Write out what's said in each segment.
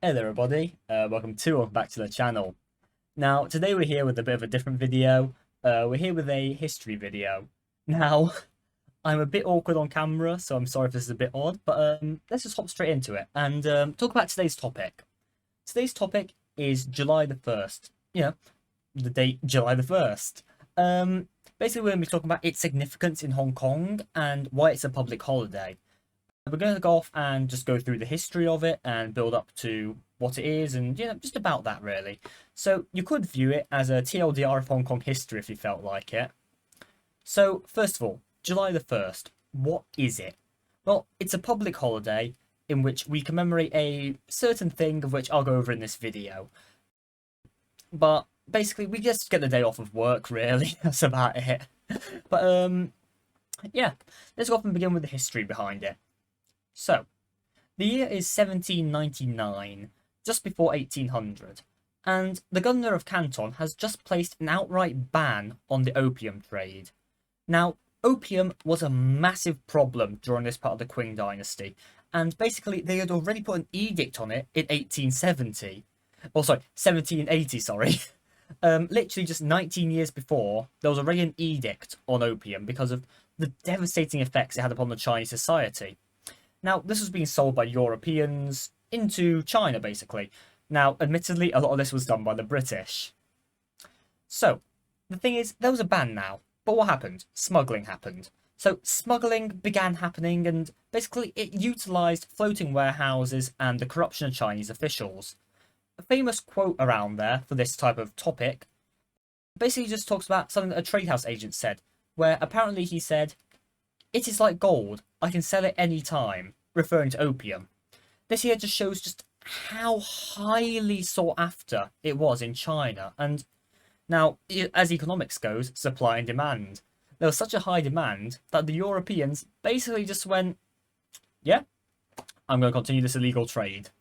Hey there everybody, welcome back to the channel. Now, today we're here with a bit of a different video. We're here with a history video. Now, I'm a bit awkward on camera, so I'm sorry if this is a bit odd, but let's just hop straight into it and talk about today's topic. Today's topic is July the 1st. Yeah, the date July the 1st. Basically, we're going to be talking about its significance in Hong Kong and why it's a public holiday. We're going to go off and just go through the history of it and build up to what it is and, just about that really. So you could view it as a TLDR of Hong Kong history if you felt like it. So first of all, July the 1st, what is it? Well, it's a public holiday in which we commemorate a certain thing of which I'll go over in this video. But basically, we just get the day off of work really, that's about it. But yeah, let's go off and begin with the history behind it. So, the year is 1799, just before 1800, and the governor of Canton has just placed an outright ban on the opium trade. Now, opium was a massive problem during this part of the Qing dynasty, and basically they had already put an edict on it in 1870. Oh, sorry, 1780, sorry. Literally just 19 years before, there was already an edict on opium because of the devastating effects it had upon the Chinese society. Now, this was being sold by Europeans into China, basically. Now, admittedly, a lot of this was done by the British. So, the thing is, there was a ban now. But what happened? Smuggling happened. So, smuggling began happening, and basically it utilised floating warehouses and the corruption of Chinese officials. A famous quote around there for this type of topic basically just talks about something that a trade house agent said, where apparently he said, "It is like gold, I can sell it any time," referring to opium. This here just shows just how highly sought after it was in China. And now, as economics goes, supply and demand. There was such a high demand that the Europeans basically just went, yeah, I'm going to continue this illegal trade.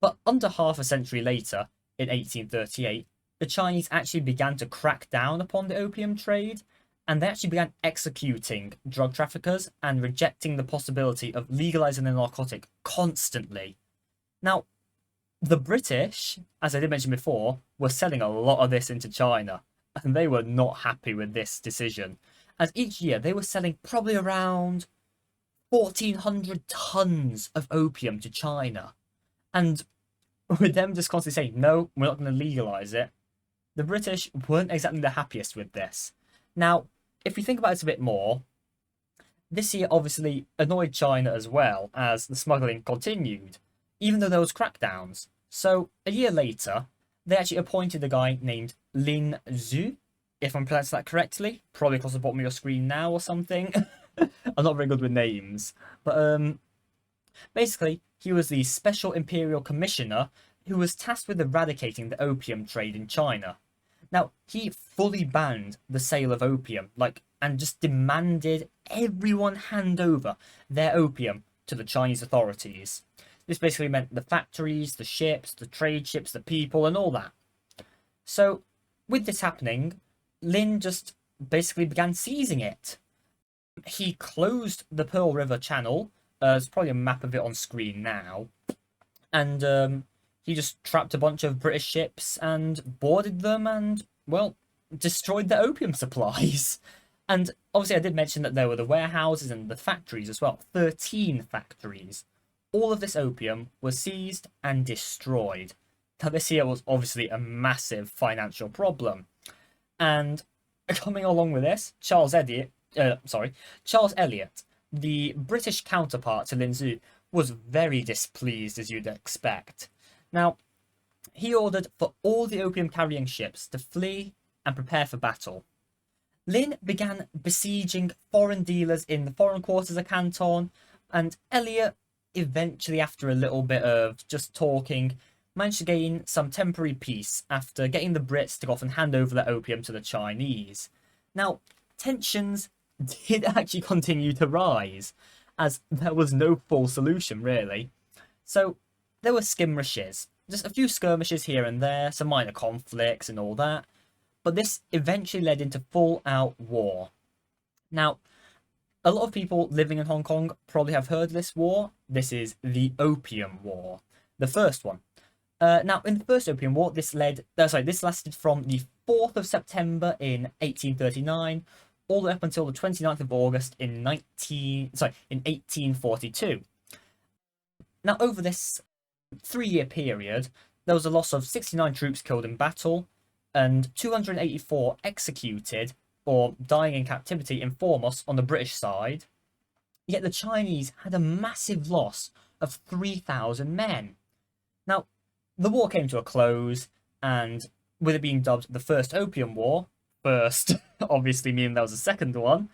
But under half a century later, in 1838, the Chinese actually began to crack down upon the opium trade, and they actually began executing drug traffickers and rejecting the possibility of legalizing the narcotic constantly. Now, the British, as I did mention before, were selling a lot of this into China, and they were not happy with this decision, as each year they were selling probably around 1,400 tons of opium to China. And with them just constantly saying, no, we're not going to legalize it, the British weren't exactly the happiest with this. Now, if we think about it a bit more, this year obviously annoyed China as well as the smuggling continued, even though there was crackdowns. So a year later, they actually appointed a guy named Lin Zhu, if I'm pronouncing that correctly, probably across the bottom of your screen now or something. I'm not very good with names, but basically he was the Special Imperial Commissioner who was tasked with eradicating the opium trade in China. Now, he fully banned the sale of opium, and just demanded everyone hand over their opium to the Chinese authorities. This basically meant the factories, the ships, the trade ships, the people, and all that. So, with this happening, Lin just basically began seizing it. He closed the Pearl River Channel, there's probably a map of it on screen now, and he just trapped a bunch of British ships and boarded them and, well, destroyed the opium supplies. And obviously I did mention that there were the warehouses and the factories as well. 13 factories. All of this opium was seized and destroyed. Now this here was obviously a massive financial problem. And coming along with this, Charles Eliot, the British counterpart to Lin Zhu, was very displeased, as you'd expect. Now, he ordered for all the opium-carrying ships to flee and prepare for battle. Lin began besieging foreign dealers in the foreign quarters of Canton, and Eliot, eventually after a little bit of just talking, managed to gain some temporary peace after getting the Brits to go off and hand over their opium to the Chinese. Now, tensions did actually continue to rise, as there was no full solution, really. So, there were skirmishes, just a few skirmishes here and there, some minor conflicts and all that, but this eventually led into full-out war. Now, a lot of people living in Hong Kong probably have heard of this war. This is the Opium War. the first one. Now, in the First Opium War, this lasted from the 4th of September in 1839 all the way up until the 29th of August in 1842. Now, over this 3-year period, there was a loss of 69 troops killed in battle and 284 executed or dying in captivity in Formos on the British side. Yet the Chinese had a massive loss of 3,000 men. Now, the war came to a close, and with it being dubbed the First Opium War, first obviously meaning there was a second one,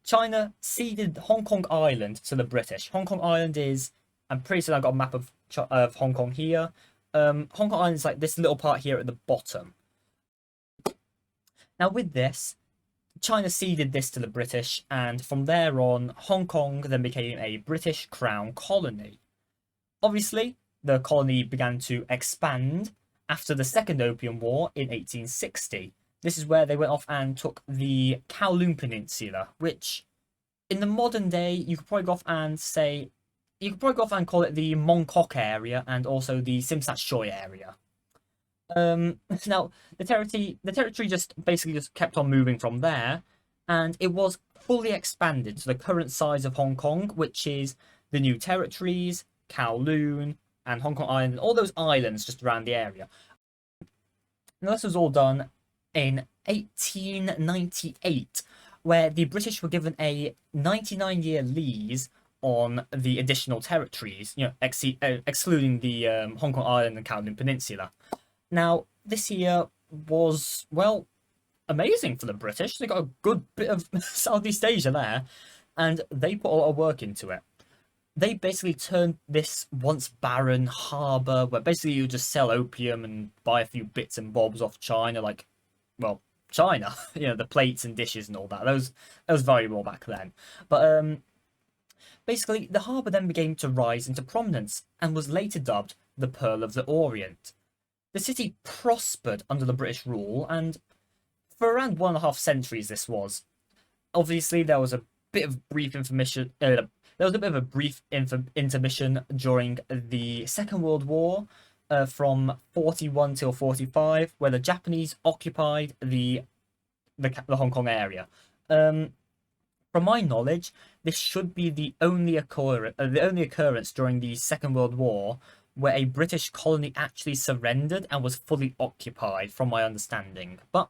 China ceded Hong Kong Island to the British. Hong Kong Island is, I'm pretty sure I've got a map of Hong Kong here. Hong Kong Island is like this little part here at the bottom. Now with this, China ceded this to the British, and from there on, Hong Kong then became a British Crown colony. Obviously, the colony began to expand after the Second Opium War in 1860. This is where they went off and took the Kowloon Peninsula, which in the modern day, you could probably go off and call it the Mongkok area and also the Tsim Shat Tsui area. Now, the territory just basically kept on moving from there, and it was fully expanded to the current size of Hong Kong, which is the new territories, Kowloon, and Hong Kong Island, and all those islands just around the area. Now, this was all done in 1898, where the British were given a 99-year lease on the additional territories, excluding the Hong Kong Island and Kowloon Peninsula. Now, this year was, well, amazing for the British. They got a good bit of Southeast Asia there, and they put a lot of work into it. They basically turned this once barren harbour, where basically you just sell opium and buy a few bits and bobs off China, like, well, China, the plates and dishes and all that. That was valuable back then. But basically, the harbour then began to rise into prominence and was later dubbed the Pearl of the Orient. The city prospered under the British rule, and for around 1.5 centuries this was. Obviously, there was a bit of brief intermission. Intermission during the Second World War, from 41 till 45, where the Japanese occupied the Hong Kong area. From my knowledge, this should be the only occurrence during the Second World War where a British colony actually surrendered and was fully occupied, from my understanding. But,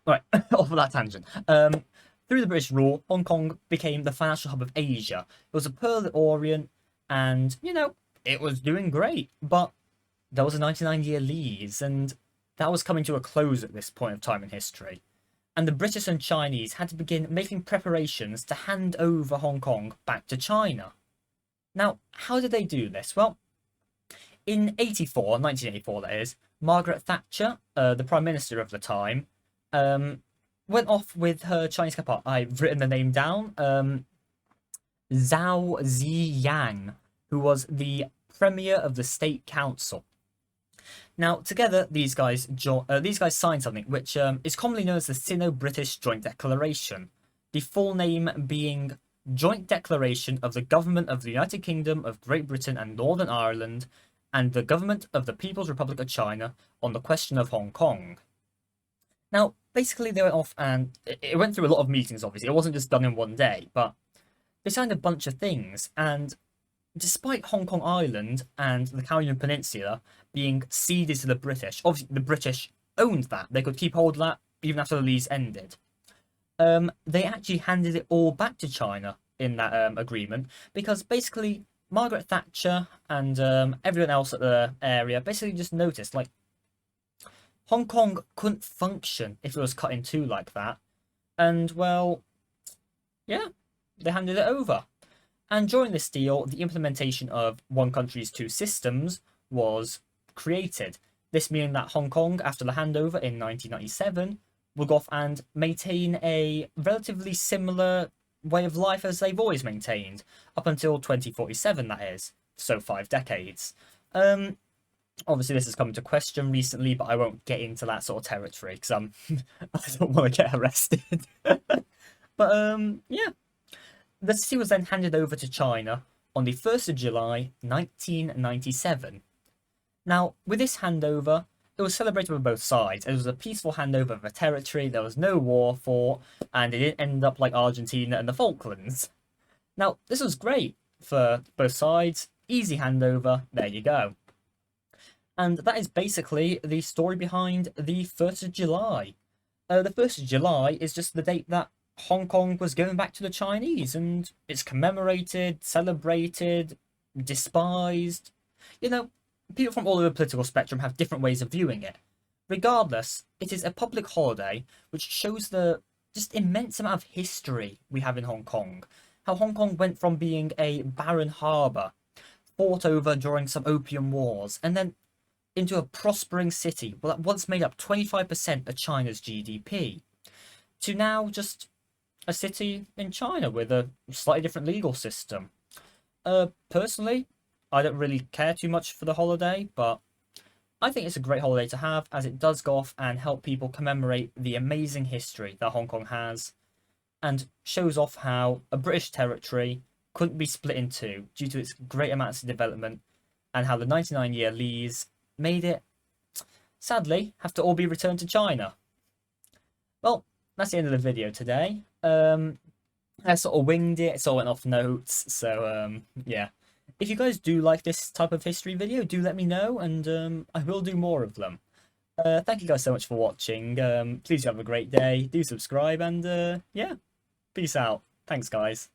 right, off of that tangent. Through the British rule, Hong Kong became the financial hub of Asia. It was a pearl of the Orient, and, it was doing great. But there was a 99-year lease, and that was coming to a close at this point of time in history. And the British and Chinese had to begin making preparations to hand over Hong Kong back to China. Now, how did they do this? Well, in 1984 that is, Margaret Thatcher, the Prime Minister of the time, went off with her Chinese counterpart. I've written the name down. Zhao Ziyang, who was the Premier of the State Council. Now, together, these guys signed something which is commonly known as the Sino-British Joint Declaration, the full name being Joint Declaration of the Government of the United Kingdom of Great Britain and Northern Ireland and the Government of the People's Republic of China on the question of Hong Kong. Now, basically, they went off and it went through a lot of meetings, obviously. It wasn't just done in one day, but they signed a bunch of things, and despite Hong Kong Island and the Kowloon Peninsula being ceded to the British, obviously the British owned that. They could keep hold of that even after the lease ended. They actually handed it all back to China in that agreement, because basically Margaret Thatcher and everyone else at the area basically just noticed, like, Hong Kong couldn't function if it was cut in two like that. And, well, yeah, they handed it over. And during this deal, the implementation of one country's two systems was created. This meaning that Hong Kong, after the handover in 1997, will go off and maintain a relatively similar way of life as they've always maintained, up until 2047, that is. So 5 decades. Obviously, this has come into question recently, but I won't get into that sort of territory, because I don't want to get arrested. But, yeah. The city was then handed over to China on the 1st of July 1997. Now, with this handover, it was celebrated by both sides. It was a peaceful handover of a territory, there was no war fought, and it didn't end up like Argentina and the Falklands. Now, this was great for both sides, easy handover, there you go. And that is basically the story behind the 1st of July. The 1st of July is just the date that Hong Kong was going back to the Chinese, and it's commemorated, celebrated, despised. You know, people from all over the political spectrum have different ways of viewing it. Regardless, it is a public holiday which shows the just immense amount of history we have in Hong Kong. How Hong Kong went from being a barren harbour, fought over during some Opium Wars, and then into a prospering city that once made up 25% of China's GDP, to now just a city in China with a slightly different legal system. Personally, I don't really care too much for the holiday, but I think it's a great holiday to have, as it does go off and help people commemorate the amazing history that Hong Kong has, and shows off how a British territory couldn't be split in two due to its great amounts of development, and how the 99-year lease made it, sadly, have to all be returned to China. Well, that's the end of the video today. I sort of winged it, sort of went off notes, so yeah. If you guys do like this type of history video, do let me know, and I will do more of them. Thank you guys so much for watching. Please have a great day, do subscribe, and yeah, peace out. Thanks, guys.